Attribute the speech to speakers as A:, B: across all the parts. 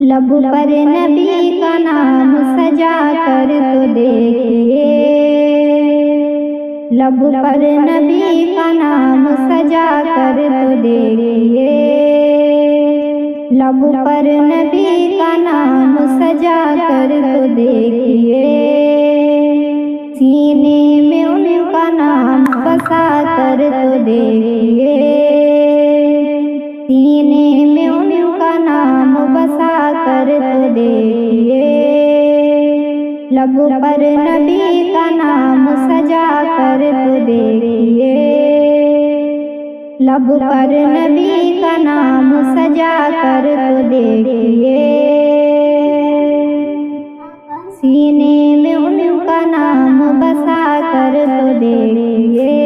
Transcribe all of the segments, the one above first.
A: लब पर नबी का नाम सजा कर तो देखिए, लब पर नबी का नाम सजा कर तो देखिए, लब पर नबी का नाम सजा कर तो देखिए, सीने में उनका नाम बसा कर तो देखिए, सीने में उनका नाम बसा कर तो देखिए, लब पर नबी का नाम सजा कर तो देखिए, लब पर नबी का नाम सजा कर तो देखिए, सीने में उनका नाम बसा कर तो देखिए,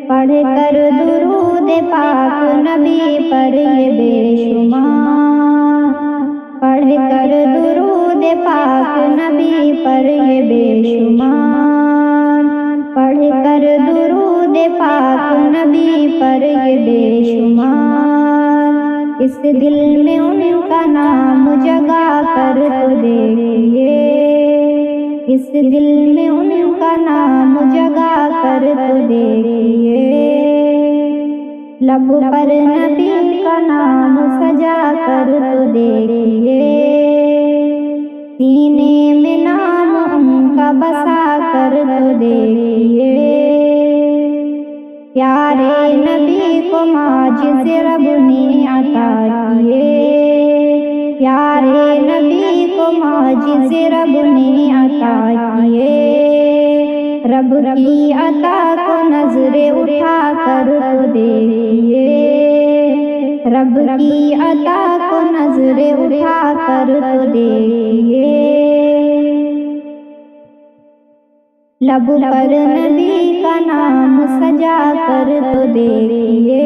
A: पढ़ कर दुरूद पाक नबी पर ये बेशुमार, पढ़ कर दुरूद पाक नबी पर ये बेशुमार, पढ़ कर दुरूद पाक नबी पर ये बेशुमार, इस दिल में उनका नाम जगा कर तो देखिए, इस दिल में उनका नाम जगा कर तो देखिए, लब पर नबी का नाम सजा कर तो देखिए, सीने में नाम उनका बसा कर तो देखिए, प्यारे नबी को माजिज़ रब ने अता किए, प्यारे नबी को माजिज़ रब ने अता किए, रब की अता को नजरे उठा कर तो देखिए, रब की अता को नजरे उठा कर तो देखिए, लब पर नबी का नाम सजा कर तो देखिए,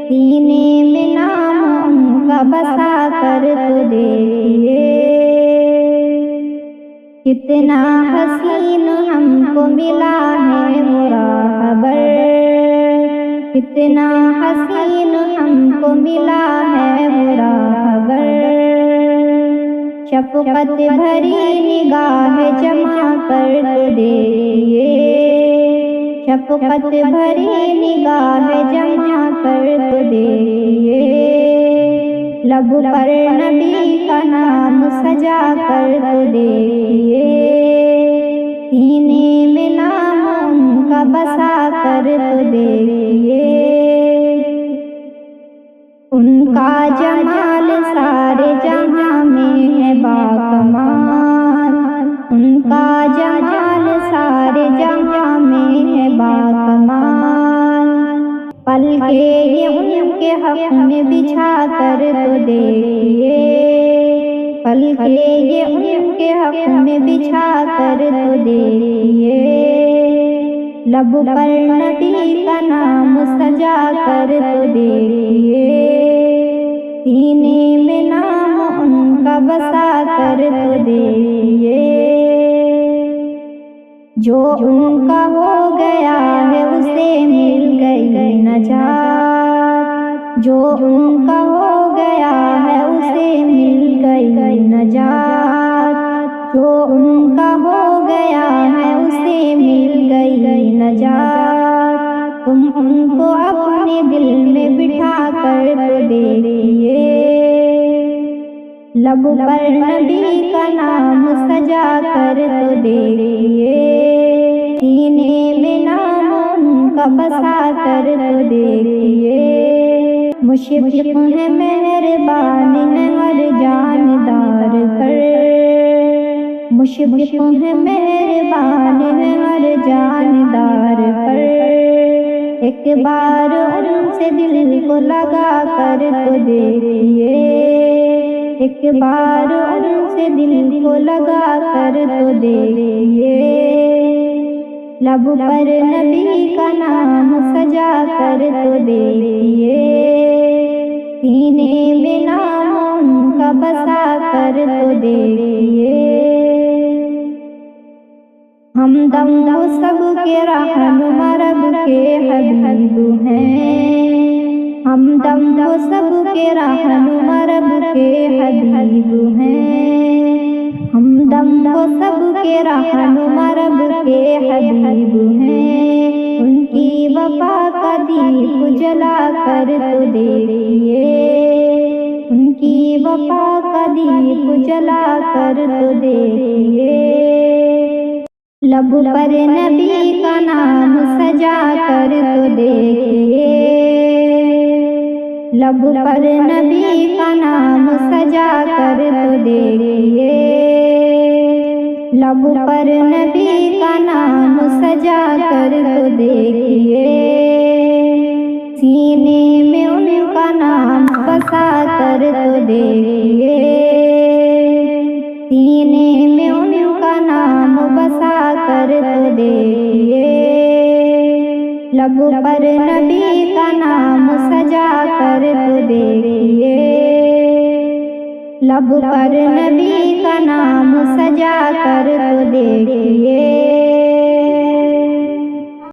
A: सीने में नाम उनका बसा कर तो देखिए, कितना हसीन हमको मिला है बुरा खबर, कितना हसीन हमको मिला है बुरा खबर, शफ़क़त भरी निगाह जमा कर तो देखिए, शफ़क़त भरी निगाह जमा कर तो देखिए, लब पर नबी का नाम सजा कर तो देखिए, सीने में नाम उनका बसा कर तो देखिए, उनका जमाल सारे जहां में है बाकमाल, उनका जमाल सारे जहां में है बाकमाल, पलके ये उनके हक में बिछा कर तो देखिए, पलके ये उनके हक में बिछा कर तो देखिए, लब पर नबी का नाम सजा कर तो देखिए, सीने में नाम उनका बसा कर तो देखिए, जो उनका हो गया है उसे मिल गई नजात, जो उनका हो गया है उसे मिल गई नजात, जो उनका हो गया है उसे मिल गई नजात, तुम उनको अपने दिल में बिठा कर तो देखिए, लब पर नबी का नाम सजा कर तो देखिए, सीने में नाम उनका बसा कर तो देखिए, मुशफ़िक़ है मेहरबान है हर जानदार पर, मुशफ़िक़ है मेहरबान है हर जानदार पर, एक बार उनसे दिल को लगा कर तो देखिए, एक बार उनसे दिल को लगा कर तो देखिए, लब पर नबी का नाम सजा कर तो देखिए, सीने में नाम उनका बसा कर तो देखिए, हमदम वो सब के रहनुमा रब के हबीब हैं, हमदम वो सब के रहनुमा रब کے حبیب ہیں، ہمدم وہ سب کے رہنما رب کے حبیب ہیں، ان کی وفا کا دیپ جلا کر تو دیکھیے، ان کی وفا کا دیپ جلا کر تو دیکھیے، لب پر نبی کا نام سجا کر تو دیکھیے، لب پر نبی کا نام سجا کر تو دیکھیے، لب پر نبی کا نام سجا کر تو دیکھیے، سینے میں ان کا نام بسا کر تو دیکھیے، سینے میں ان کا نام بسا کر تو دیکھیے، لب پر نبی کا نام سجا کر تو دیکھیے، لب پر نبی کا نام سجا کر تو دیکھیے۔